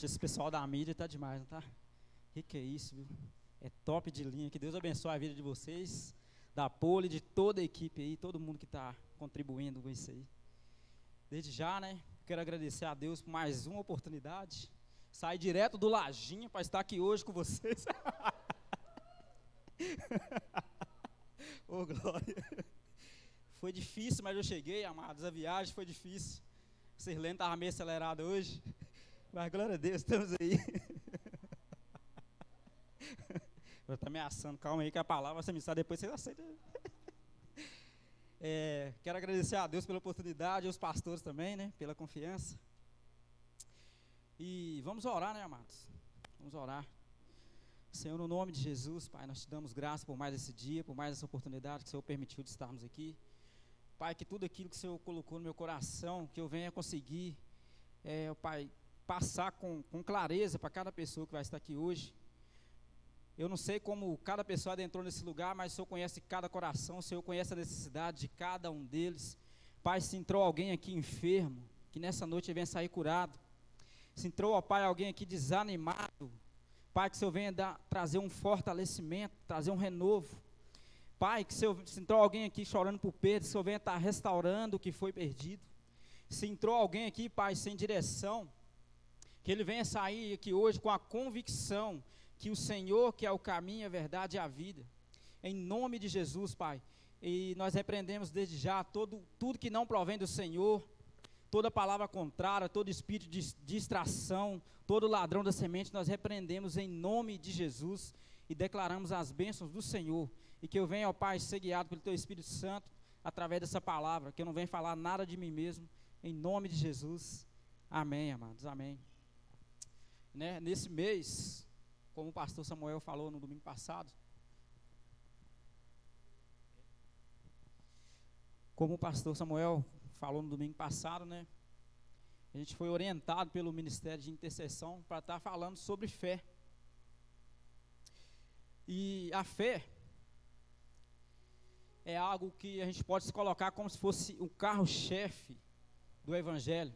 Macho, esse pessoal da mídia tá demais, não tá? Que é isso, viu? É top de linha. Que Deus abençoe a vida de vocês, da Poli, de toda a equipe aí, todo mundo que tá contribuindo com isso aí. Desde já, né? Quero agradecer a Deus por mais uma oportunidade. Sair direto do Lajinha para estar aqui hoje com vocês. Ô, glória. Foi difícil, mas eu cheguei, amados. A viagem foi difícil. O Sirlene estava meio acelerado hoje. Mas glória a Deus, estamos aí. Eu estou ameaçando, calma aí que a palavra você me sabe, depois você aceita. Quero agradecer a Deus pela oportunidade, aos pastores também, né, pela confiança. E vamos orar, né, amados? Vamos orar. Senhor, no nome de Jesus, Pai, nós te damos graça por mais esse dia, por mais essa oportunidade que o Senhor permitiu de estarmos aqui. Pai, que tudo aquilo que o Senhor colocou no meu coração, que eu venha conseguir, Pai, passar com clareza para cada pessoa que vai estar aqui hoje. Eu não sei como cada pessoa adentrou nesse lugar, mas o Senhor conhece cada coração, o Senhor conhece a necessidade de cada um deles. Pai, se entrou alguém aqui enfermo, que nessa noite ele venha sair curado. Se entrou, ó Pai, alguém aqui desanimado, Pai, que o Senhor venha trazer um fortalecimento, trazer um renovo. Pai, que se entrou alguém aqui chorando por perda, que o Senhor venha estar restaurando o que foi perdido. Se entrou alguém aqui, Pai, sem direção, que ele venha sair aqui hoje com a convicção que o Senhor, que é o caminho, a verdade e a vida. Em nome de Jesus, Pai. E nós repreendemos desde já tudo que não provém do Senhor, toda palavra contrária, todo espírito de distração, todo ladrão da semente, nós repreendemos em nome de Jesus e declaramos as bênçãos do Senhor. E que eu venha, ó Pai, ser guiado pelo Teu Espírito Santo através dessa palavra, que eu não venha falar nada de mim mesmo, em nome de Jesus. Amém, amados, amém. Né? Nesse mês, como o pastor Samuel falou no domingo passado, né? A gente foi orientado pelo Ministério de Intercessão para estar falando sobre fé. E a fé é algo que a gente pode se colocar como se fosse o carro-chefe do Evangelho.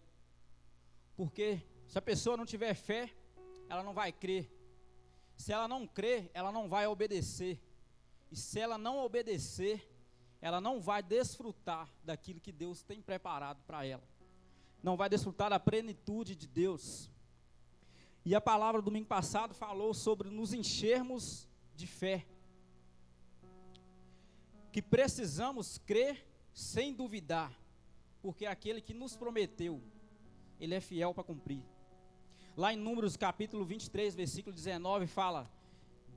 Porque se a pessoa não tiver fé, ela não vai crer. Se ela não crer, ela não vai obedecer. E se ela não obedecer, ela não vai desfrutar daquilo que Deus tem preparado para ela. Não vai desfrutar da plenitude de Deus. E a palavra do domingo passado falou sobre nos enchermos de fé. Que precisamos crer sem duvidar. Porque aquele que nos prometeu, ele é fiel para cumprir. Lá em Números capítulo 23, versículo 19 fala: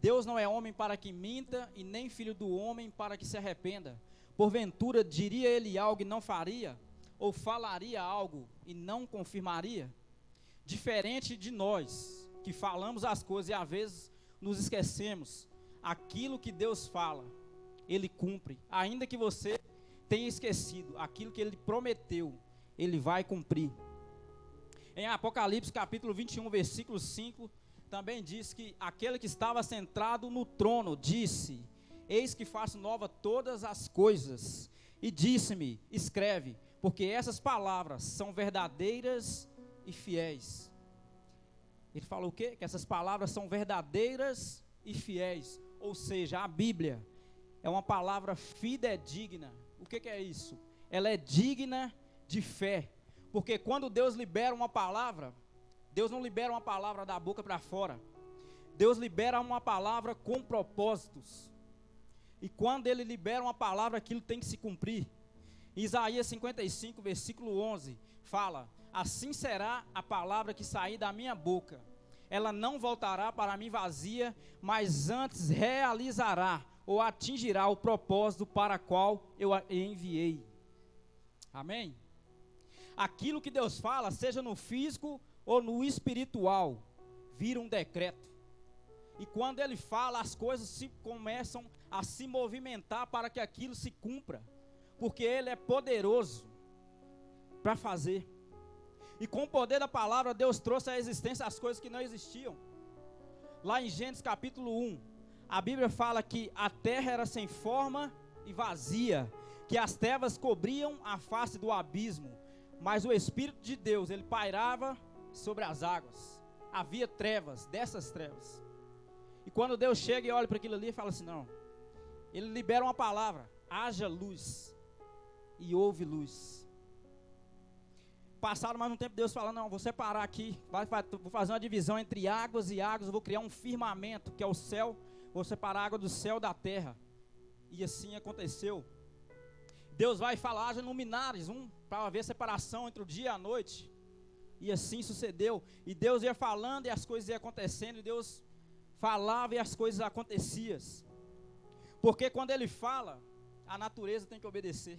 Deus não é homem para que minta, e nem filho do homem para que se arrependa. Porventura diria ele algo e não faria? Ou falaria algo e não confirmaria? Diferente de nós, que falamos as coisas e às vezes nos esquecemos, aquilo que Deus fala, Ele cumpre. Ainda que você tenha esquecido, aquilo que Ele prometeu, Ele vai cumprir. Em Apocalipse capítulo 21, versículo 5, também diz que aquele que estava sentado no trono disse: Eis que faço nova todas as coisas. E disse-me: escreve, porque essas palavras são verdadeiras e fiéis. Ele falou o quê? Que essas palavras são verdadeiras e fiéis. Ou seja, a Bíblia é uma palavra fidedigna. O que é isso? Ela é digna de fé. Porque quando Deus libera uma palavra, Deus não libera uma palavra da boca para fora. Deus libera uma palavra com propósitos. E quando Ele libera uma palavra, aquilo tem que se cumprir. Isaías 55, versículo 11, fala: Assim será a palavra que sair da minha boca. Ela não voltará para mim vazia, mas antes realizará ou atingirá o propósito para o qual eu a enviei. Amém? Aquilo que Deus fala, seja no físico ou no espiritual, vira um decreto. E quando Ele fala, as coisas começam a se movimentar para que aquilo se cumpra. Porque Ele é poderoso para fazer. E com o poder da palavra, Deus trouxe à existência as coisas que não existiam. Lá em Gênesis capítulo 1, a Bíblia fala que a terra era sem forma e vazia, que as trevas cobriam a face do abismo, mas o Espírito de Deus, Ele pairava sobre as águas. havia trevas, dessas trevas. E quando Deus chega e olha para aquilo ali e fala assim, não, ele libera uma palavra, haja luz, e houve luz. Passaram mais um tempo, Deus fala, não, vou separar aqui, vou fazer uma divisão entre águas e águas, vou criar um firmamento, que é o céu, vou separar a água do céu da terra. E assim aconteceu. Deus vai falar, haja luminares, para haver separação entre o dia e a noite. E assim sucedeu. E Deus ia falando e as coisas iam acontecendo, e Deus falava e as coisas aconteciam. Porque quando Ele fala, a natureza tem que obedecer.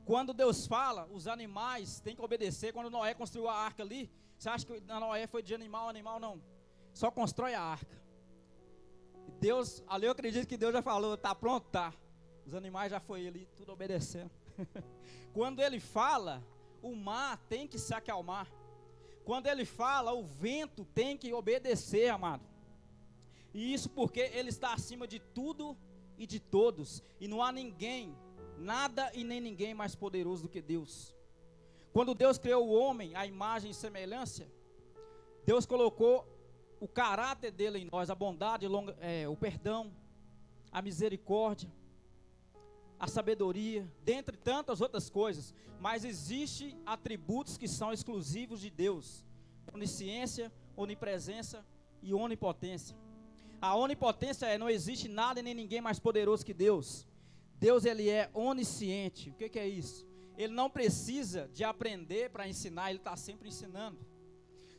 Quando Deus fala, os animais têm que obedecer. Quando Noé construiu a arca ali, você acha que Noé foi de animal não. Só constrói a arca. Deus, ali eu acredito que Deus já falou, tá pronto? Tá. Os animais já foi ali, tudo obedecendo. Quando Ele fala, o mar tem que se acalmar. Quando Ele fala, o vento tem que obedecer, amado. E isso porque Ele está acima de tudo e de todos. E não há ninguém, nada e nem ninguém mais poderoso do que Deus. Quando Deus criou o homem, a imagem e semelhança, Deus colocou o caráter dele em nós, a bondade, o perdão, a misericórdia, a sabedoria, dentre tantas outras coisas. Mas existem atributos que são exclusivos de Deus: onisciência, onipresença e onipotência. A onipotência não existe nada e nem ninguém mais poderoso que Deus. Deus, Ele é onisciente. O que é isso? Ele não precisa de aprender para ensinar, Ele está sempre ensinando.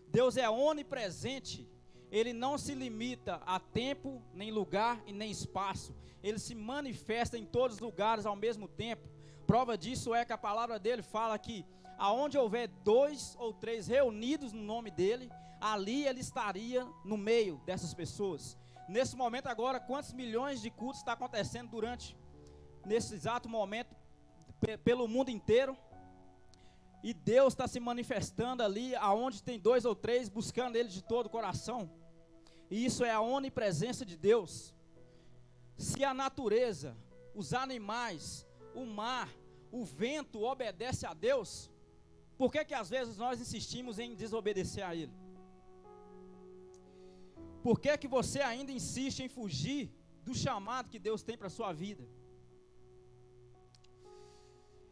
Deus é onipresente. Ele não se limita a tempo, nem lugar e nem espaço. Ele se manifesta em todos os lugares ao mesmo tempo. Prova disso é que a palavra dele fala que aonde houver 2 ou 3 reunidos no nome dele, ali ele estaria no meio dessas pessoas. Nesse momento agora, quantos milhões de cultos está acontecendo nesse exato momento, pelo mundo inteiro? E Deus está se manifestando ali, aonde tem 2 ou 3, buscando Ele de todo o coração. E isso é a onipresença de Deus. Se a natureza, os animais, o mar, o vento obedece a Deus, por que às vezes nós insistimos em desobedecer a Ele? Por que você ainda insiste em fugir do chamado que Deus tem para a sua vida?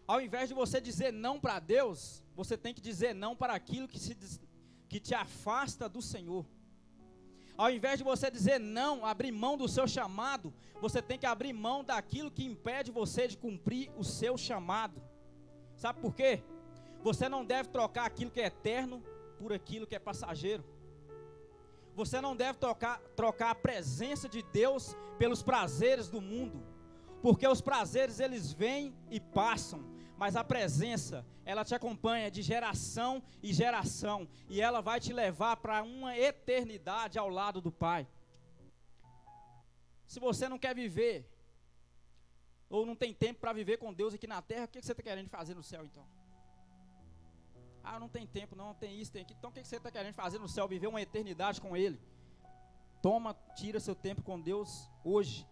Ao invés de você dizer não para Deus, você tem que dizer não para aquilo que te afasta do Senhor. Ao invés de você dizer não, abrir mão do seu chamado, você tem que abrir mão daquilo que impede você de cumprir o seu chamado. Sabe por quê? Você não deve trocar aquilo que é eterno por aquilo que é passageiro. Você não deve trocar a presença de Deus pelos prazeres do mundo, porque os prazeres eles vêm e passam, mas a presença, ela te acompanha de geração em geração, e ela vai te levar para uma eternidade ao lado do Pai. Se você não quer viver, ou não tem tempo para viver com Deus aqui na terra, o que você está querendo fazer no céu então? Ah, não tem tempo, não tem isso, tem aquilo. Então o que você está querendo fazer no céu? Viver uma eternidade com Ele. Tira seu tempo com Deus hoje.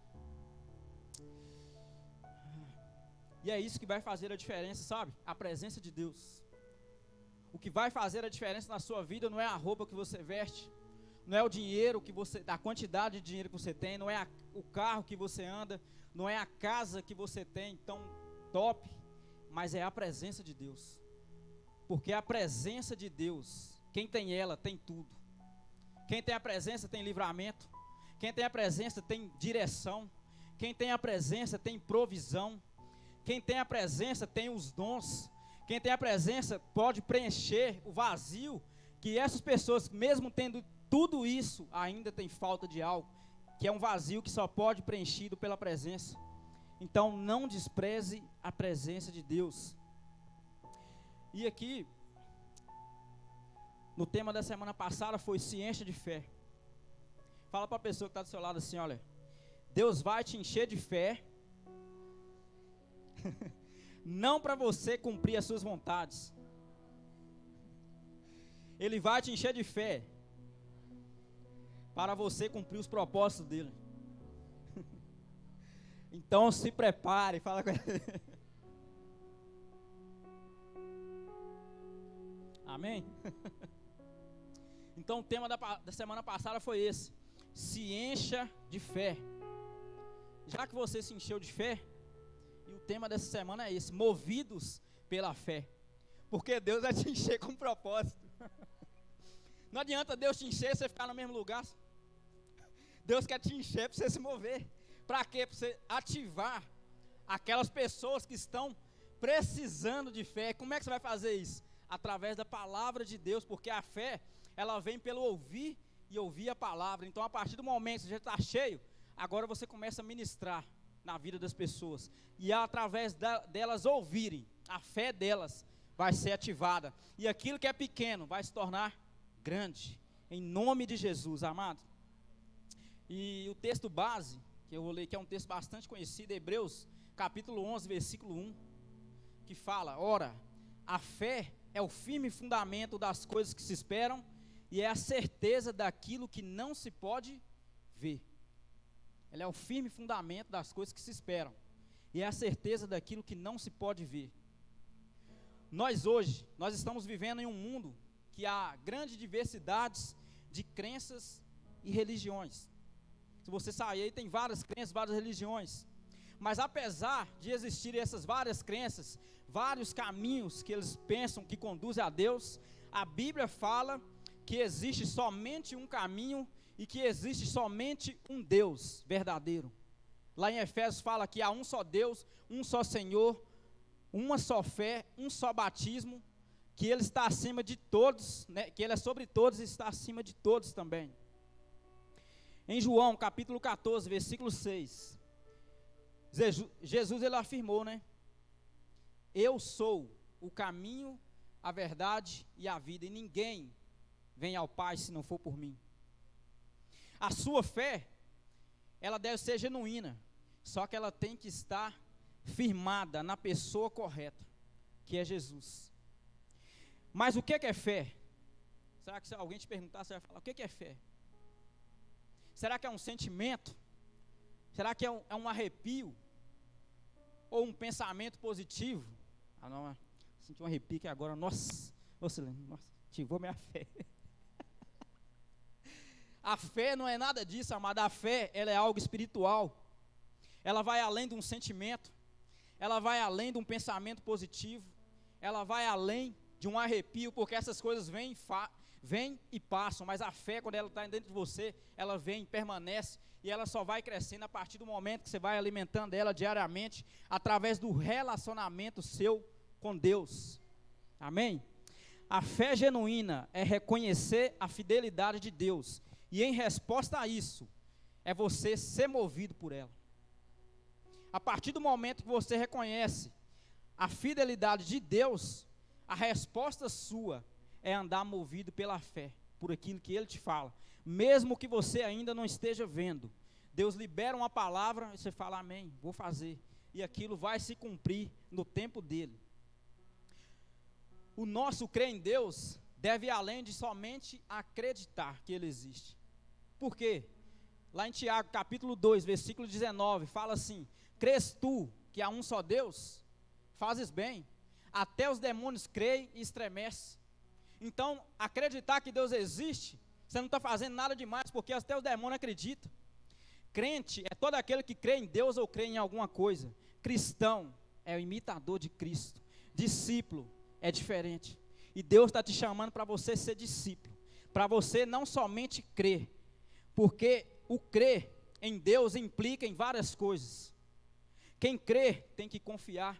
E é isso que vai fazer a diferença, sabe? A presença de Deus. O que vai fazer a diferença na sua vida não é a roupa que você veste, não é o dinheiro a quantidade de dinheiro que você tem, não é o carro que você anda, não é a casa que você tem, tão top, mas é a presença de Deus. Porque a presença de Deus, quem tem ela, tem tudo. Quem tem a presença tem livramento. Quem tem a presença tem direção. Quem tem a presença tem provisão. Quem tem a presença tem os dons. Quem tem a presença pode preencher o vazio que essas pessoas, mesmo tendo tudo isso, ainda tem falta de algo, que é um vazio que só pode preenchido pela presença. Então não despreze a presença de Deus. E aqui, no tema da semana passada foi se encha de fé. Fala para a pessoa que está do seu lado assim, olha, Deus vai te encher de fé, não para você cumprir as suas vontades. Ele vai te encher de fé para você cumprir os propósitos dele. Então se prepare, fala com ele. Amém? Então o tema da semana passada foi esse: se encha de fé. Já que você se encheu de fé, e o tema dessa semana é esse: movidos pela fé. Porque Deus vai te encher com propósito. Não adianta Deus te encher e você ficar no mesmo lugar. Deus quer te encher para você se mover. Para quê? Para você ativar aquelas pessoas que estão precisando de fé. Como é que você vai fazer isso? Através da palavra de Deus, porque a fé, ela vem pelo ouvir e ouvir a palavra. Então, a partir do momento que você já está cheio, agora você começa a ministrar na vida das pessoas. E através delas ouvirem, a fé delas vai ser ativada. E aquilo que é pequeno vai se tornar grande. Em nome de Jesus, amado. E o texto base, que eu vou ler, que é um texto bastante conhecido, Hebreus, capítulo 11, versículo 1, que fala: ora, a fé é o firme fundamento das coisas que se esperam e é a certeza daquilo que não se pode ver. Ela é o firme fundamento das coisas que se esperam e é a certeza daquilo que não se pode ver. Nós estamos vivendo em um mundo que há grandes diversidades de crenças e religiões. Se você sair aí, tem várias crenças, várias religiões. Mas apesar de existirem essas várias crenças, vários caminhos que eles pensam que conduzem a Deus, a Bíblia fala que existe somente um caminho e que existe somente um Deus verdadeiro. Lá em Efésios fala que há um só Deus, um só Senhor, uma só fé, um só batismo, que Ele está acima de todos, né, que Ele é sobre todos e está acima de todos também. Em João capítulo 14, versículo 6, Jesus ele afirmou, né? Eu sou o caminho, a verdade e a vida, e ninguém vem ao Pai se não for por mim. A sua fé, ela deve ser genuína, só que ela tem que estar firmada na pessoa correta, que é Jesus. Mas o que é fé? Será que se alguém te perguntar, você vai falar: o que é fé? Será que é um sentimento? Será que é um arrepio? Ou um pensamento positivo? Ah, não, senti um arrepio aqui agora. Nossa, ativou minha fé. A fé não é nada disso, amada. A fé, ela é algo espiritual. Ela vai além de um sentimento. Ela vai além de um pensamento positivo. Ela vai além de um arrepio, porque essas coisas vêm e passam, mas a fé, quando ela está dentro de você, ela vem, permanece, e ela só vai crescendo a partir do momento que você vai alimentando ela diariamente, através do relacionamento seu com Deus. Amém? A fé genuína é reconhecer a fidelidade de Deus, e em resposta a isso, é você ser movido por ela. A partir do momento que você reconhece a fidelidade de Deus, a resposta sua é andar movido pela fé, por aquilo que Ele te fala, mesmo que você ainda não esteja vendo. Deus libera uma palavra e você fala: amém, vou fazer, e aquilo vai se cumprir no tempo dele. O nosso crer em Deus deve ir além de somente acreditar que Ele existe. Por quê? Lá em Tiago capítulo 2, versículo 19, fala assim: crês tu que há um só Deus? Fazes bem, até os demônios creem e estremecem. Então, acreditar que Deus existe, você não está fazendo nada demais, porque até os demônios acreditam. Crente é todo aquele que crê em Deus ou crê em alguma coisa. Cristão é o imitador de Cristo. Discípulo é diferente. E Deus está te chamando para você ser discípulo, para você não somente crer, porque o crer em Deus implica em várias coisas. Quem crê tem que confiar,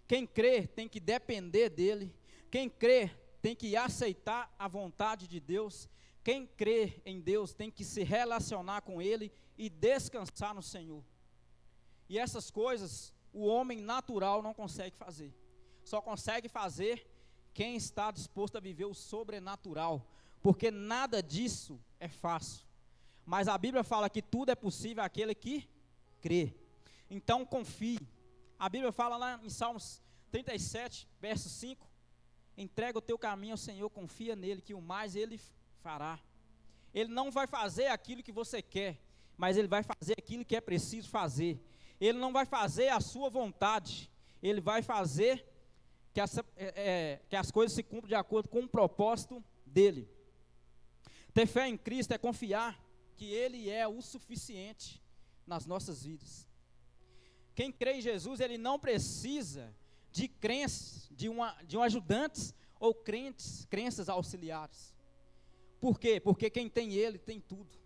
quem crê tem que depender dele, quem crê tem que aceitar a vontade de Deus, quem crê em Deus tem que se relacionar com Ele e descansar no Senhor. E essas coisas o homem natural não consegue fazer, só consegue fazer quem está disposto a viver o sobrenatural, porque nada disso é fácil, mas a Bíblia fala que tudo é possível àquele que crê. Então confie. A Bíblia fala lá em Salmos 37, verso 5, entrega o teu caminho ao Senhor, confia nele, que o mais Ele fará. Ele não vai fazer aquilo que você quer, mas Ele vai fazer aquilo que é preciso fazer. Ele não vai fazer a sua vontade, Ele vai fazer que as coisas se cumpram de acordo com o propósito dEle. Ter fé em Cristo é confiar que Ele é o suficiente nas nossas vidas. Quem crê em Jesus, ele não precisa de crenças, de um ajudantes ou crenças auxiliares. Por quê? Porque quem tem Ele tem tudo.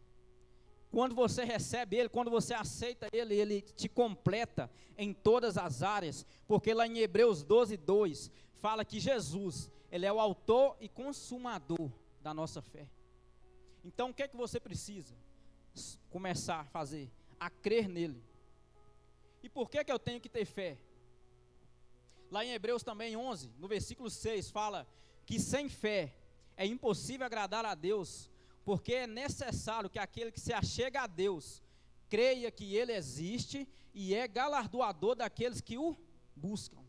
Quando você recebe Ele, quando você aceita Ele, Ele te completa em todas as áreas. Porque lá em Hebreus 12:2 fala que Jesus, Ele é o autor e consumador da nossa fé. Então o que é que você precisa começar a fazer? A crer nele. E por que eu tenho que ter fé? Lá em Hebreus também 11, no versículo 6, fala que sem fé é impossível agradar a Deus, porque é necessário que aquele que se achega a Deus creia que Ele existe e é galardoador daqueles que o buscam.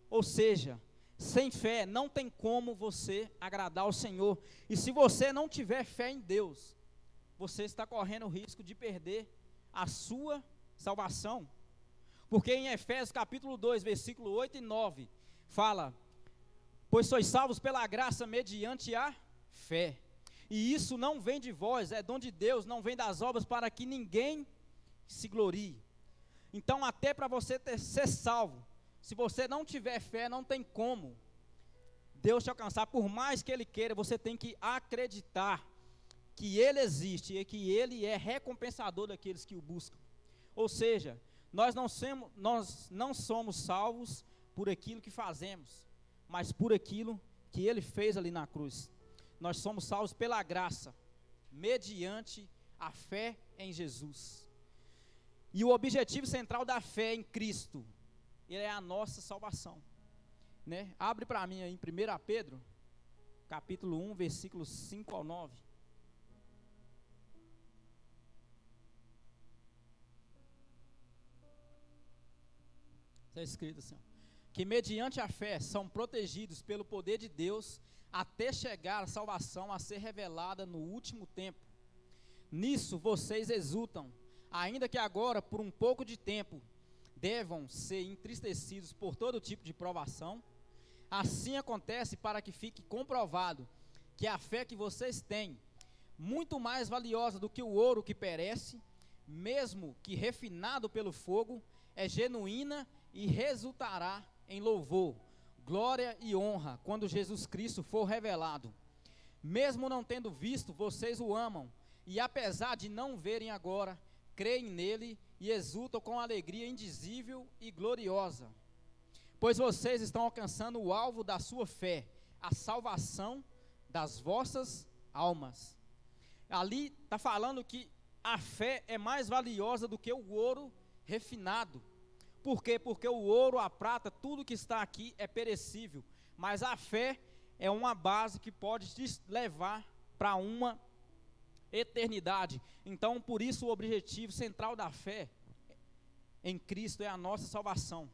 Ou seja, sem fé não tem como você agradar ao Senhor. E se você não tiver fé em Deus, você está correndo o risco de perder a sua salvação. Porque em Efésios capítulo 2, versículo 8 e 9, fala: pois sois salvos pela graça mediante a fé. E isso não vem de vós, é dom de Deus, não vem das obras, para que ninguém se glorie. Então até para você ser salvo, se você não tiver fé, não tem como Deus te alcançar. Por mais que Ele queira, você tem que acreditar que Ele existe e que Ele é recompensador daqueles que o buscam. Ou seja, nós não somos salvos por aquilo que fazemos, mas por aquilo que Ele fez ali na cruz. Nós somos salvos pela graça, mediante a fé em Jesus. E o objetivo central da fé em Cristo, ele é a nossa salvação, né? Abre para mim aí em 1 Pedro, capítulo 1, versículos 5 ao 9. Está escrito assim, ó, que mediante a fé são protegidos pelo poder de Deus, até chegar a salvação a ser revelada no último tempo. Nisso vocês exultam, ainda que agora, por um pouco de tempo, devam ser entristecidos por todo tipo de provação. Assim acontece para que fique comprovado que a fé que vocês têm, muito mais valiosa do que o ouro que perece, mesmo que refinado pelo fogo, é genuína e resultará em louvor, glória e honra quando Jesus Cristo for revelado. Mesmo não tendo visto, vocês o amam, e apesar de não verem agora, creem nele e exultam com alegria indizível e gloriosa, pois vocês estão alcançando o alvo da sua fé, a salvação das vossas almas. Ali está falando que a fé é mais valiosa do que o ouro refinado. Por quê? Porque o ouro, a prata, tudo que está aqui é perecível, mas a fé é uma base que pode te levar para uma eternidade. Então, por isso o objetivo central da fé em Cristo é a nossa salvação.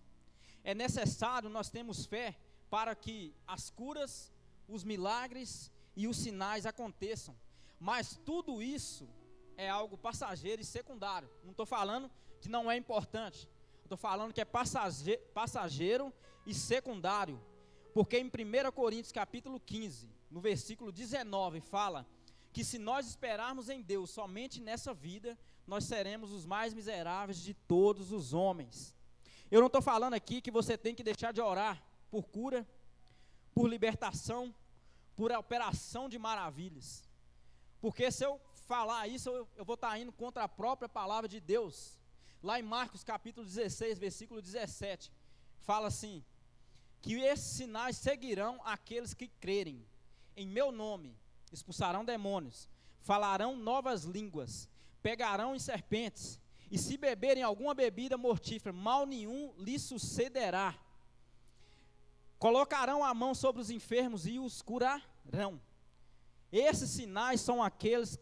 É necessário nós termos fé para que as curas, os milagres e os sinais aconteçam, mas tudo isso é algo passageiro e secundário. Não estou falando que não é importante, estou falando que é passageiro e secundário, porque em 1 Coríntios capítulo 15, no versículo 19, fala que se nós esperarmos em Deus somente nessa vida, nós seremos os mais miseráveis de todos os homens. Eu não estou falando aqui que você tem que deixar de orar por cura, por libertação, por operação de maravilhas, porque se eu falar isso, eu vou estar indo contra a própria palavra de Deus. Lá em Marcos capítulo 16, versículo 17, fala assim, que esses sinais seguirão aqueles que crerem. Em meu nome expulsarão demônios, falarão novas línguas, pegarão em serpentes, e se beberem alguma bebida mortífera, mal nenhum lhes sucederá. Colocarão a mão sobre os enfermos e os curarão. Esses sinais são aqueles,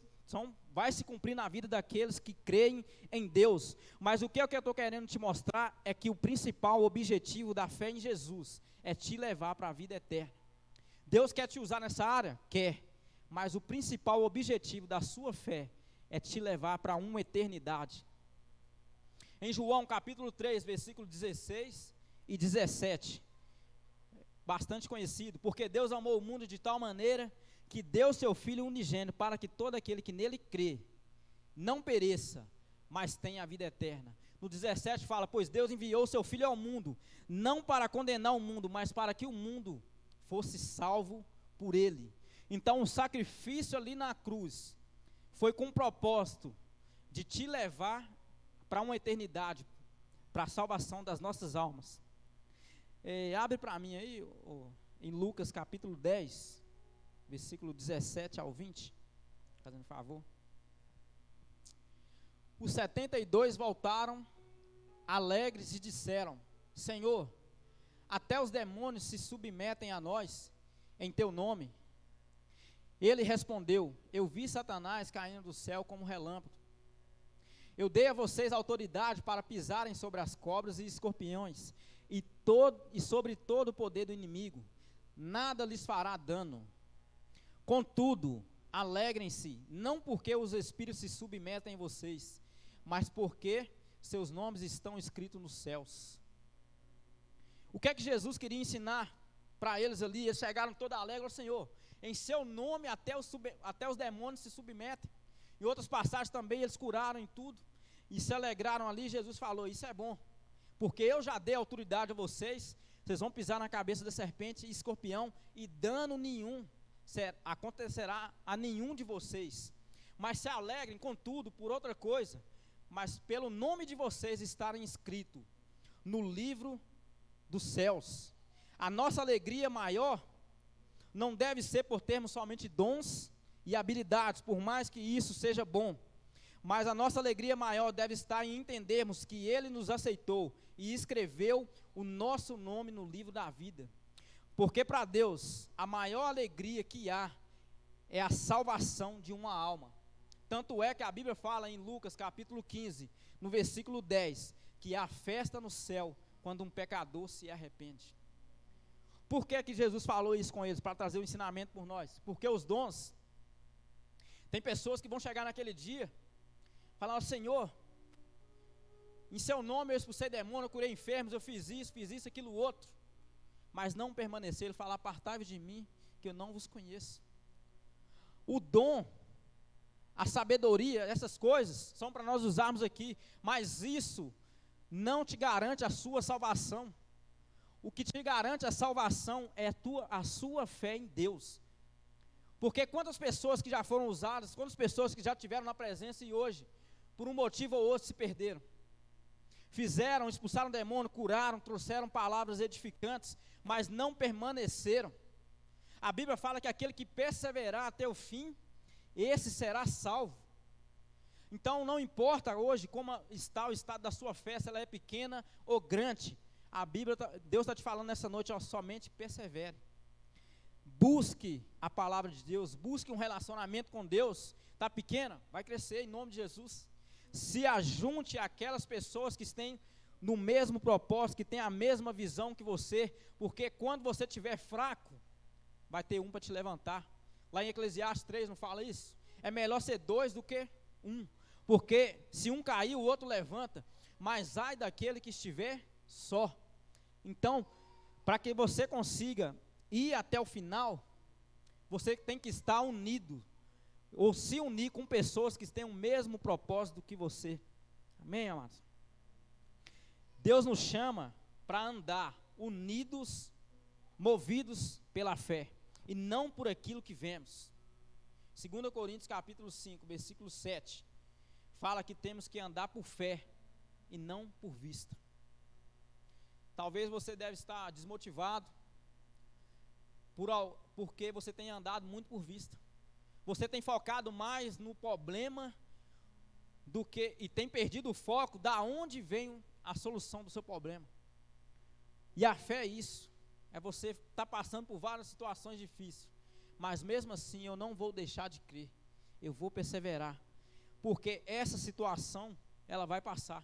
vai se cumprir na vida daqueles que creem em Deus. Mas o que eu estou querendo te mostrar é que o principal objetivo da fé em Jesus é te levar para a vida eterna. Deus quer te usar nessa área? Quer. Mas o principal objetivo da sua fé é te levar para uma eternidade. Em João capítulo 3, versículo 16 e 17, bastante conhecido, porque Deus amou o mundo de tal maneira que deu seu Filho unigênito, para que todo aquele que nele crê, não pereça, mas tenha a vida eterna. No 17 fala, pois Deus enviou o seu Filho ao mundo, não para condenar o mundo, mas para que o mundo fosse salvo por ele. Então o sacrifício ali na cruz, foi com o propósito de te levar para uma eternidade, para a salvação das nossas almas. Abre para mim aí, em Lucas capítulo 10, versículo 17 ao 20, fazendo favor. Os 72 voltaram alegres e disseram, Senhor, até os demônios se submetem a nós, em teu nome. Ele respondeu, eu vi Satanás caindo do céu como um relâmpago. Eu dei a vocês autoridade para pisarem sobre as cobras e escorpiões, e sobre todo o poder do inimigo, nada lhes fará dano. Contudo, alegrem-se, não porque os espíritos se submetem a vocês, mas porque seus nomes estão escritos nos céus. O que é que Jesus queria ensinar para eles ali? Eles chegaram todos alegres, Senhor, em seu nome até os demônios se submetem. Em outras passagens também eles curaram em tudo e se alegraram ali. Jesus falou, isso é bom, porque eu já dei autoridade a vocês, vocês vão pisar na cabeça da serpente e escorpião, e dano nenhum acontecerá a nenhum de vocês. Mas se alegrem, contudo, por outra coisa, mas pelo nome de vocês estarem escrito no livro dos céus. A nossa alegria maior não deve ser por termos somente dons e habilidades, por mais que isso seja bom, mas a nossa alegria maior deve estar em entendermos que Ele nos aceitou e escreveu o nosso nome no livro da vida, porque para Deus a maior alegria que há é a salvação de uma alma. Tanto é que a Bíblia fala em Lucas capítulo 15, no versículo 10, que há festa no céu quando um pecador se arrepende. Por que que Jesus falou isso com eles? Para trazer o ensinamento por nós. Porque os dons, tem pessoas que vão chegar naquele dia, falar, Senhor, em seu nome eu expulsei demônio, eu curei enfermos, eu fiz isso, aquilo, outro, mas não permanecer. Ele fala, apartai-vos de mim, que eu não vos conheço. O dom, a sabedoria, essas coisas, são para nós usarmos aqui, mas isso não te garante a sua salvação. O que te garante a salvação é a sua fé em Deus. Porque quantas pessoas que já foram usadas, quantas pessoas que já tiveram na presença e hoje, por um motivo ou outro, se perderam. Fizeram, expulsaram demônio, curaram, trouxeram palavras edificantes, mas não permaneceram. A Bíblia fala que aquele que perseverar até o fim, esse será salvo. Então não importa hoje como está o estado da sua fé, se ela é pequena ou grande, a Bíblia, Deus está te falando nessa noite, somente persevere. Busque a palavra de Deus, busque um relacionamento com Deus. Está pequena? Vai crescer em nome de Jesus. Se ajunte àquelas pessoas que têm no mesmo propósito, que têm a mesma visão que você, porque quando você estiver fraco, vai ter um para te levantar. Lá em Eclesiastes 3 não fala isso? É melhor ser dois do que um, porque se um cair, o outro levanta, mas ai daquele que estiver só. Então, para que você consiga ir até o final, você tem que estar unido, ou se unir com pessoas que têm o mesmo propósito que você. Amém, amados? Deus nos chama para andar unidos, movidos pela fé, e não por aquilo que vemos. 2 Coríntios capítulo 5, versículo 7, fala que temos que andar por fé, e não por vista. Talvez você deve estar desmotivado, porque você tem andado muito por vista. Você tem focado mais no problema e tem perdido o foco da onde vem a solução do seu problema. E a fé é isso, é você estar passando por várias situações difíceis, mas mesmo assim eu não vou deixar de crer, eu vou perseverar, porque essa situação, ela vai passar.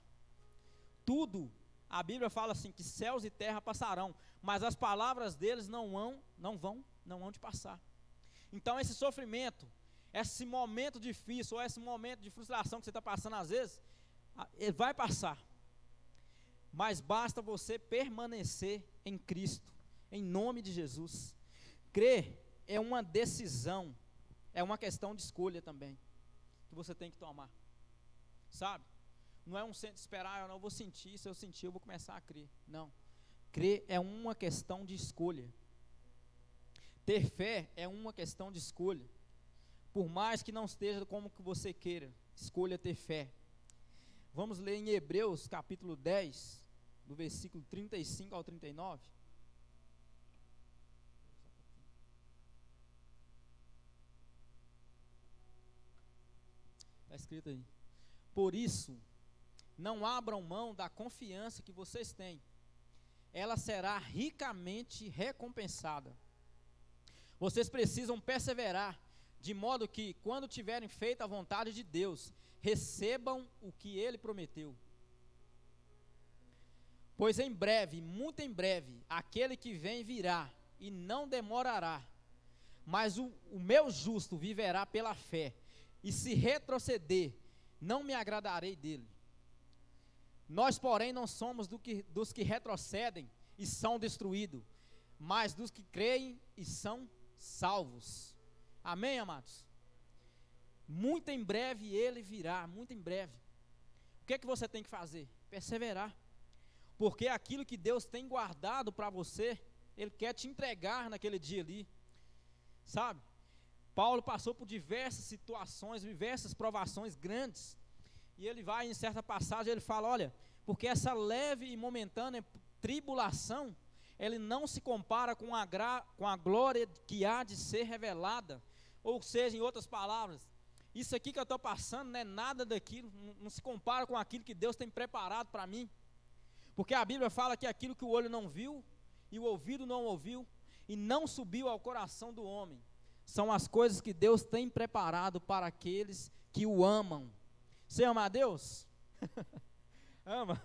Tudo, a Bíblia fala assim, que céus e terra passarão, mas as palavras deles não vão te passar. Então esse sofrimento, esse momento difícil, ou esse momento de frustração que você está passando às vezes, ele vai passar, mas basta você permanecer em Cristo, em nome de Jesus, crer é uma decisão, é uma questão de escolha também, que você tem que tomar, sabe? Não é um centro de esperar, eu não vou sentir, se eu sentir eu vou começar a crer, não. Crer é uma questão de escolha. Ter fé é uma questão de escolha. Por mais que não esteja como que você queira, escolha ter fé. Vamos ler em Hebreus capítulo 10, do versículo 35 ao 39. Está escrito aí. Por isso, não abram mão da confiança que vocês têm. Ela será ricamente recompensada. Vocês precisam perseverar, de modo que, quando tiverem feito a vontade de Deus, recebam o que Ele prometeu. Pois em breve, muito em breve, aquele que vem virá, e não demorará. Mas o meu justo viverá pela fé, e se retroceder, não me agradarei dele. Nós, porém, não somos dos que retrocedem e são destruídos, mas dos que creem e são salvos. Amém, amados? Muito em breve ele virá, muito em breve. O que é que você tem que fazer? Perseverar. Porque aquilo que Deus tem guardado para você, Ele quer te entregar naquele dia ali. Sabe? Paulo passou por diversas situações, diversas provações grandes. E ele vai, em certa passagem, ele fala, olha, porque essa leve e momentânea tribulação, ele não se compara com a glória que há de ser revelada. Ou seja, em outras palavras, isso aqui que eu estou passando não é nada daquilo, não se compara com aquilo que Deus tem preparado para mim. Porque a Bíblia fala que aquilo que o olho não viu, e o ouvido não ouviu, e não subiu ao coração do homem, são as coisas que Deus tem preparado para aqueles que o amam. Você ama a Deus? Ama?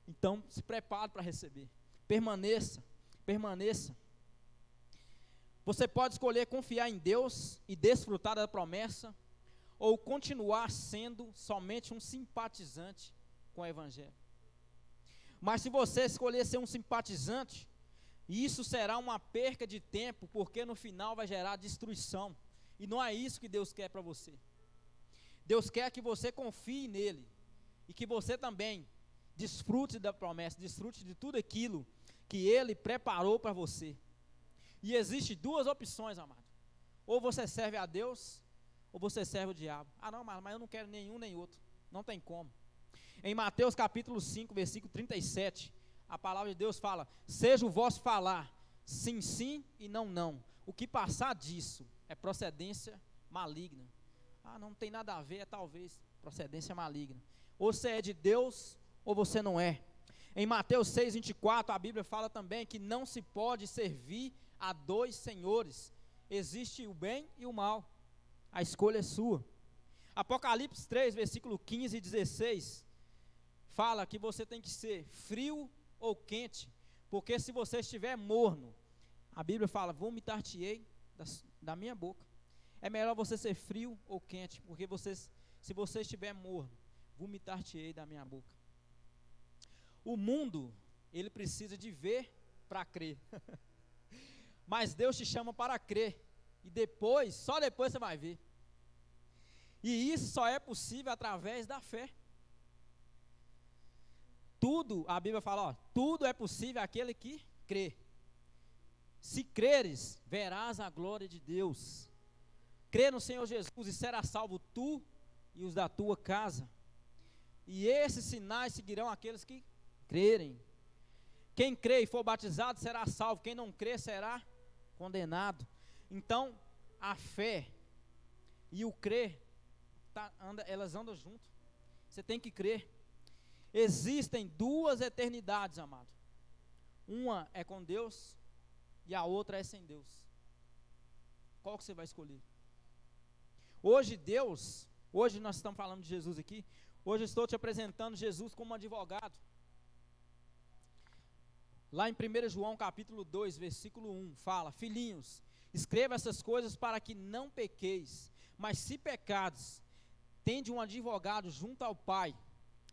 Então se prepare para receber. Permaneça, permaneça. Você pode escolher confiar em Deus e desfrutar da promessa, ou continuar sendo somente um simpatizante com o Evangelho. Mas se você escolher ser um simpatizante, isso será uma perca de tempo, porque no final vai gerar destruição. E não é isso que Deus quer para você. Deus quer que você confie nele, e que você também desfrute da promessa, desfrute de tudo aquilo que ele preparou para você. E existe duas opções, amado. Ou você serve a Deus, ou você serve o diabo. Ah não, mas eu não quero nenhum nem outro. Não tem como. Em Mateus capítulo 5, versículo 37, a palavra de Deus fala, seja o vosso falar, sim, sim e não, não. O que passar disso é procedência maligna. Ah, não tem nada a ver, é talvez procedência maligna. Ou você é de Deus, ou você não é. Em Mateus 6, 24, a Bíblia fala também que não se pode servir a dois senhores. Existe o bem e o mal. A escolha é sua. Apocalipse 3, versículo 15 e 16, fala que você tem que ser frio ou quente, porque se você estiver morno, a Bíblia fala, vomitar-te-ei da minha boca. É melhor você ser frio ou quente, porque se você estiver morno, vomitar-te-ei da minha boca. O mundo, ele precisa de ver para crer. Mas Deus te chama para crer, e depois, só depois você vai ver. E isso só é possível através da fé. Tudo, a Bíblia fala, ó, tudo é possível àquele que crê. Se creres, verás a glória de Deus. Crê no Senhor Jesus e será salvo tu e os da tua casa. E esses sinais seguirão aqueles que crerem. Quem crê e for batizado será salvo, quem não crê será condenado. Então, a fé e o crer, elas andam junto. Você tem que crer. Existem duas eternidades, amado. Uma é com Deus e a outra é sem Deus. Qual que você vai escolher? Hoje nós estamos falando de Jesus aqui. Hoje eu estou te apresentando Jesus como advogado. Lá em 1 João capítulo 2, versículo 1, fala, filhinhos, escreva essas coisas para que não pequeis, mas se pecados, tende um advogado junto ao Pai,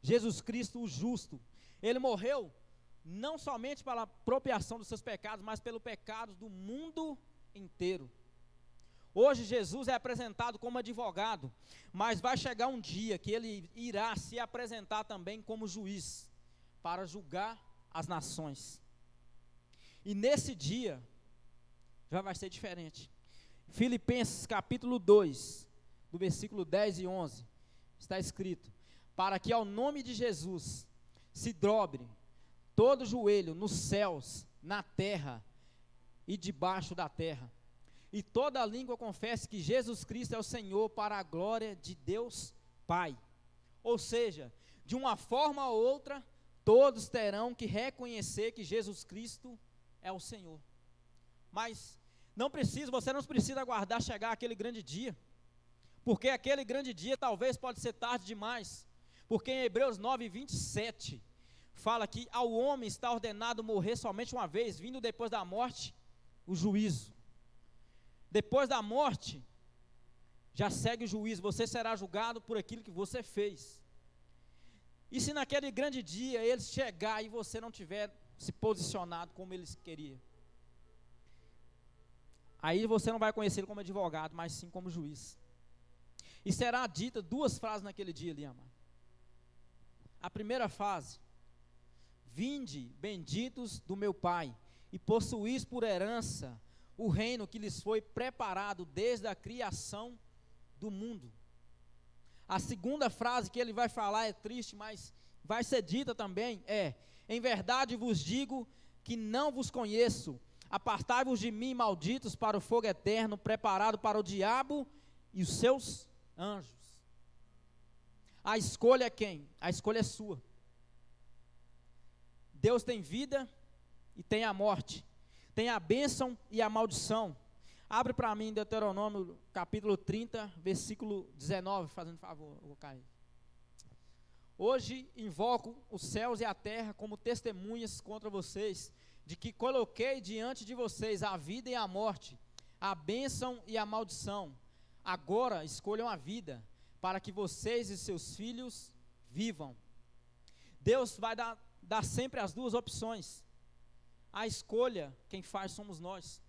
Jesus Cristo o justo. Ele morreu não somente pela propiação dos seus pecados, mas pelo pecado do mundo inteiro. Hoje Jesus é apresentado como advogado, mas vai chegar um dia que ele irá se apresentar também como juiz, para julgar as nações. E nesse dia, já vai ser diferente. Filipenses capítulo 2, do versículo 10 e 11, está escrito: para que ao nome de Jesus se dobre todo joelho nos céus, na terra e debaixo da terra, e toda língua confesse que Jesus Cristo é o Senhor, para a glória de Deus Pai. Ou seja, de uma forma ou outra, todos terão que reconhecer que Jesus Cristo é o Senhor. Mas você não precisa aguardar chegar aquele grande dia, porque aquele grande dia talvez pode ser tarde demais, porque em Hebreus 9:27, fala que ao homem está ordenado morrer somente uma vez, vindo depois da morte o juízo. Depois da morte, já segue o juízo, você será julgado por aquilo que você fez. E se naquele grande dia ele chegar e você não tiver se posicionado como eles queriam, aí você não vai conhecer ele como advogado, mas sim como juiz. E será dita duas frases naquele dia ali, amado. A primeira frase: vinde, benditos do meu Pai, e possuís por herança o reino que lhes foi preparado desde a criação do mundo. A segunda frase que ele vai falar é triste, mas vai ser dita também, em verdade vos digo que não vos conheço, apartai-vos de mim, malditos, para o fogo eterno, preparado para o diabo e os seus anjos. A escolha é quem? A escolha é sua. Deus tem vida e tem a morte, tem a bênção e a maldição. Abre para mim Deuteronômio capítulo 30, versículo 19, fazendo favor, eu vou cair. Hoje invoco os céus e a terra como testemunhas contra vocês, de que coloquei diante de vocês a vida e a morte, a bênção e a maldição. Agora escolham a vida, para que vocês e seus filhos vivam. Deus vai dar sempre as duas opções. A escolha, quem faz somos nós.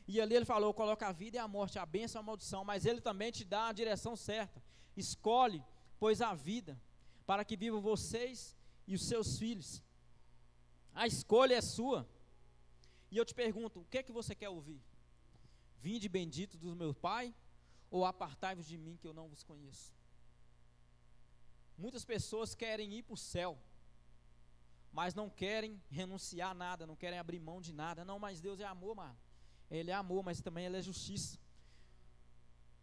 E ali ele falou, coloca a vida e a morte, a bênção e a maldição, mas ele também te dá a direção certa. Escolhe, pois, a vida, para que vivam vocês e os seus filhos. A escolha é sua. E eu te pergunto, o que é que você quer ouvir? Vinde bendito do meu Pai, ou apartai-vos de mim que eu não vos conheço? Muitas pessoas querem ir para o céu, mas não querem renunciar a nada, não querem abrir mão de nada. Não, mas Deus é amor, mano. Ele é amor, mas também Ele é justiça.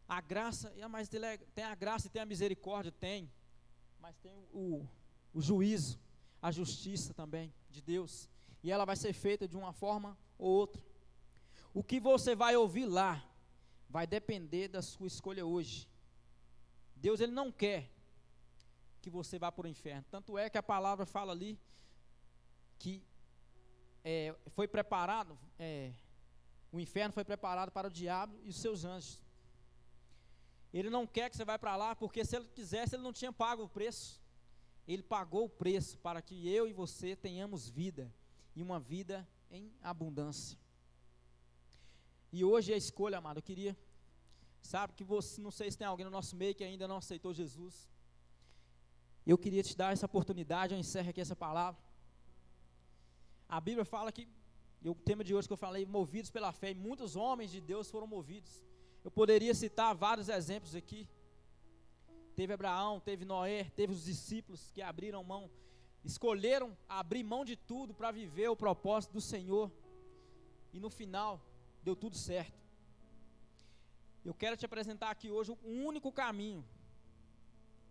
A graça, mas tem a graça e tem a misericórdia, tem. Mas tem o juízo, a justiça também de Deus. E ela vai ser feita de uma forma ou outra. O que você vai ouvir lá, vai depender da sua escolha hoje. Deus, Ele não quer que você vá para o inferno. Tanto é que a palavra fala ali, que foi preparado, o inferno foi preparado para o diabo e os seus anjos. Ele não quer que você vá para lá, porque se ele quisesse, ele não tinha pago o preço. Ele pagou o preço para que eu e você tenhamos vida, e uma vida em abundância. E hoje a escolha, amado, eu queria, sabe, que você, não sei se tem alguém no nosso meio que ainda não aceitou Jesus. Eu queria te dar essa oportunidade, eu encerro aqui essa palavra. A Bíblia fala que, o tema de hoje que eu falei, movidos pela fé, e muitos homens de Deus foram movidos. Eu poderia citar vários exemplos aqui. Teve Abraão, teve Noé, teve os discípulos que abriram mão, escolheram abrir mão de tudo para viver o propósito do Senhor, e no final, deu tudo certo. Eu quero te apresentar aqui hoje o único caminho,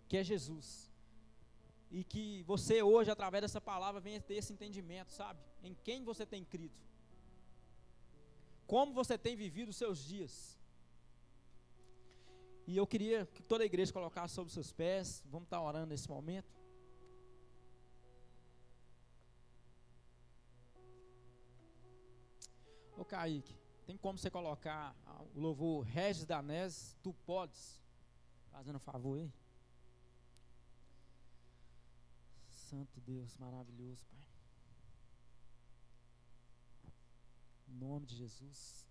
que é Jesus. E que você hoje, através dessa palavra, venha ter esse entendimento, sabe? Em quem você tem crido. Como você tem vivido os seus dias. E eu queria que toda a igreja colocasse sobre os seus pés. Vamos estar orando nesse momento. Ô Kaique, tem como você colocar o louvor Regis Danés, Tu Podes? Fazendo um favor aí. Santo Deus, maravilhoso, Pai. Em nome de Jesus.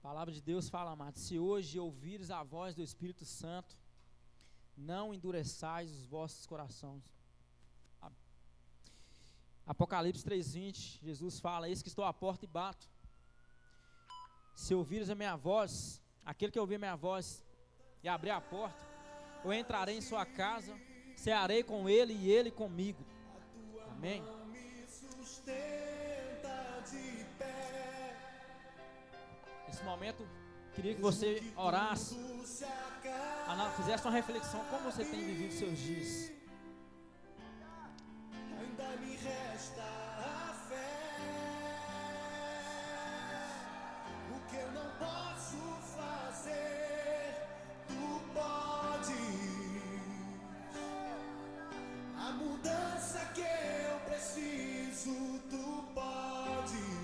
A palavra de Deus fala, amados, se hoje ouvires a voz do Espírito Santo, não endureçais os vossos corações. Apocalipse 3:20, Jesus fala, eis que estou à porta e bato. Se ouvires a minha voz, aquele que ouvir a minha voz e abrir a porta, eu entrarei em sua casa, cearei com ele e ele comigo. Amém? Nesse momento, queria que você orasse, fizesse uma reflexão, como você tem vivido seus dias. Ainda me resta a fé, o que eu não posso fazer, tu podes, a mudança que eu preciso, tu podes,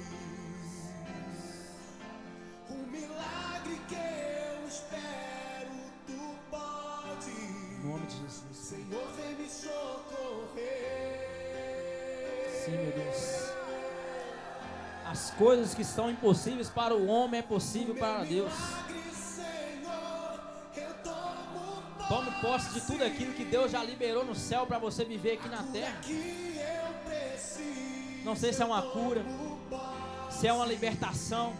o milagre que eu espero, tu podes, Em nome de Jesus. Senhor, vem me socorrer. Sim, meu Deus. As coisas que são impossíveis para o homem é possível para Deus. Tome posse de tudo aquilo que Deus já liberou no céu para você viver aqui na terra. Não sei se é uma cura, se é uma libertação,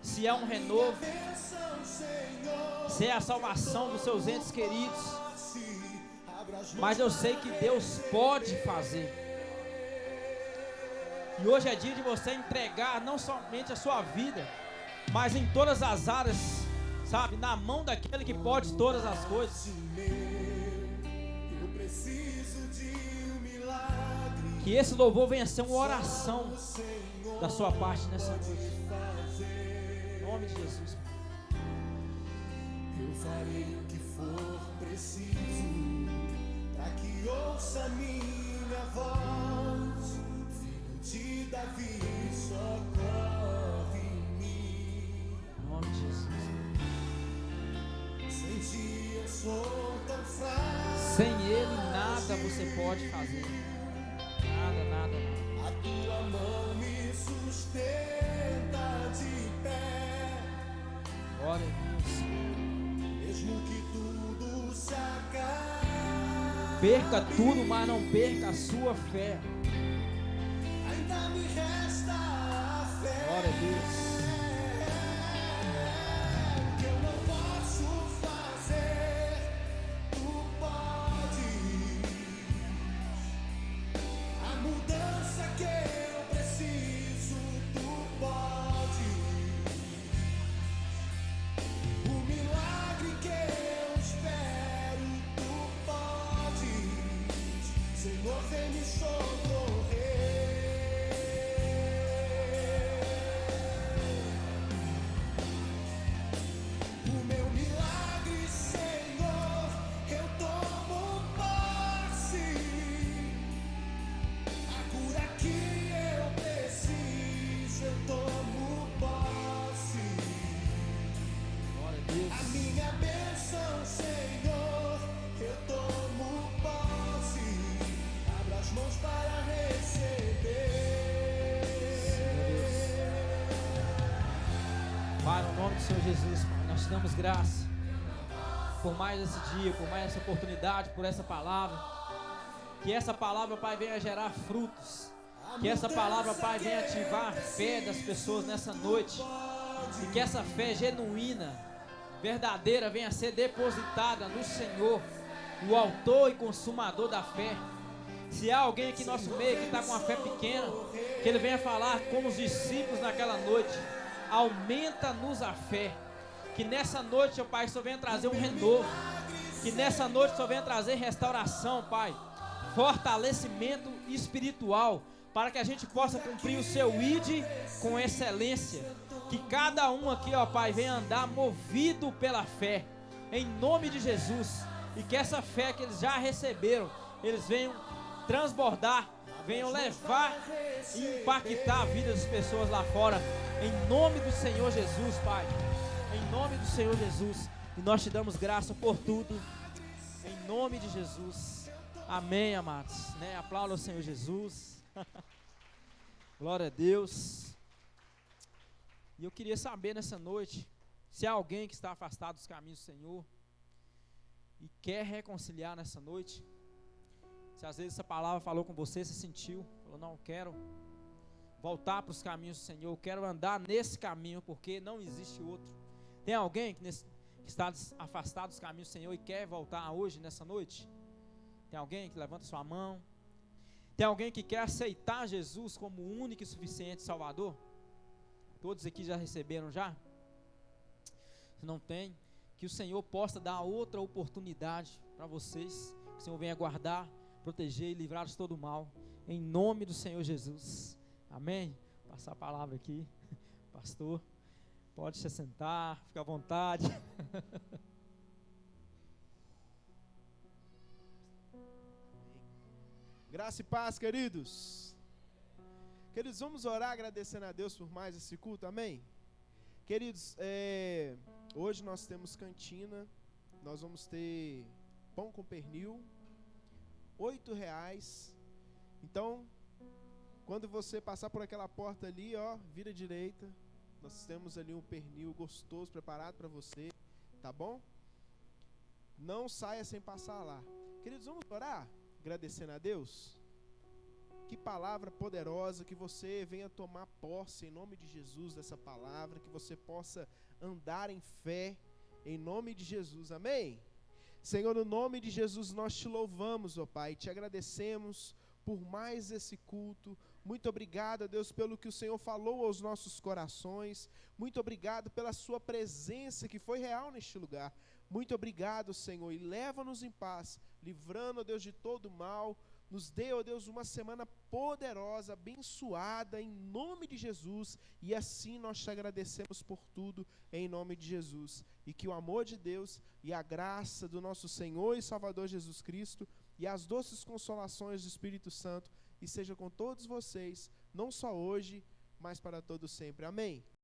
se é um renovo, se é a salvação dos seus entes queridos. Mas eu sei que Deus pode fazer. E hoje é dia de você entregar não somente a sua vida, mas em todas as áreas, sabe, na mão daquele que pode todas as coisas. Que esse louvor venha ser uma oração da sua parte nessa noite. Em nome de Jesus. Eu farei o que for preciso, para que ouça minha voz. Filho de Davi, socorre em mim. Em nome de Jesus. Sem ti eu sou tão fraco. Sem Ele nada você pode fazer. Nada, nada, nada. A tua mão me sustenta de pé. Glória a Deus. Mesmo que tudo se acabe, Perca tudo, mas não perca a sua fé. ainda me resta a fé. Glória a Deus. Que eu não posso fazer, tu podes. A mudança que eu preciso, tu podes. O milagre que eu espero, tu podes. Senhor, vem me socorrer. O meu milagre, Senhor, eu tomo posse. A cura que eu preciso, eu tomo posse. Glória a Deus. A minha bênção, Senhor, eu tomo posse. Abra as mãos para receber. Pai, no nome do Senhor Jesus, Pai, nós te damos graça por mais esse dia, por mais essa oportunidade, por essa palavra. Que essa palavra, Pai, venha gerar frutos. Que essa palavra, Pai, venha ativar a fé das pessoas nessa noite. E que essa fé genuína, verdadeira, venha ser depositada no Senhor, o autor e consumador da fé. Se há alguém aqui no nosso meio que está com uma fé pequena, que ele venha falar como os discípulos naquela noite. Aumenta-nos a fé. Que nessa noite, ó Pai, o Senhor venha trazer um renovo. Que nessa noite o Senhor venha trazer restauração, Pai. Fortalecimento espiritual, para que a gente possa cumprir o seu ID com excelência. Que cada um aqui, ó Pai, venha andar movido pela fé, em nome de Jesus. E que essa fé que eles já receberam, eles venham transbordar, venham levar e impactar a vida das pessoas lá fora, em nome do Senhor Jesus, Pai. Em nome do Senhor Jesus. E nós te damos graça por tudo, em nome de Jesus. Amém, amados, né? Aplauda o Senhor Jesus. Glória a Deus. E eu queria saber nessa noite, se há alguém que está afastado dos caminhos do Senhor e quer reconciliar nessa noite, se às vezes essa palavra falou com você, você sentiu, falou, não, quero voltar para os caminhos do Senhor, quero andar nesse caminho, porque não existe outro. Tem alguém que está afastado dos caminhos do Senhor e quer voltar hoje, nessa noite? Tem alguém que levanta sua mão? Tem alguém que quer aceitar Jesus como o único e suficiente Salvador? Todos aqui já receberam já? Se não tem, que o Senhor possa dar outra oportunidade para vocês, que o Senhor venha guardar, proteger e livrar de todo mal, em nome do Senhor Jesus, amém? Vou passar a palavra aqui, pastor, pode se sentar, fica à vontade. Graça e paz, queridos. Queridos, vamos orar agradecendo a Deus por mais esse culto, amém? Queridos, hoje nós temos cantina, nós vamos ter pão com pernil, R$8. Então, quando você passar por aquela porta ali, ó, vira à direita, nós temos ali um pernil gostoso preparado para você, tá bom? Não saia sem passar lá. Queridos, vamos orar agradecendo a Deus? Que palavra poderosa, que você venha tomar posse em nome de Jesus dessa palavra, que você possa andar em fé em nome de Jesus, amém? Senhor, no nome de Jesus nós te louvamos, ó Pai, te agradecemos por mais esse culto. Muito obrigado, Deus, pelo que o Senhor falou aos nossos corações. Muito obrigado pela sua presença que foi real neste lugar. Muito obrigado, Senhor, e leva-nos em paz, livrando, ó Deus, de todo mal. Nos dê, ó Deus, uma semana poderosa, abençoada, em nome de Jesus. E assim nós te agradecemos por tudo, em nome de Jesus. E que o amor de Deus e a graça do nosso Senhor e Salvador Jesus Cristo e as doces consolações do Espírito Santo esteja com todos vocês, não só hoje, mas para todo sempre. Amém.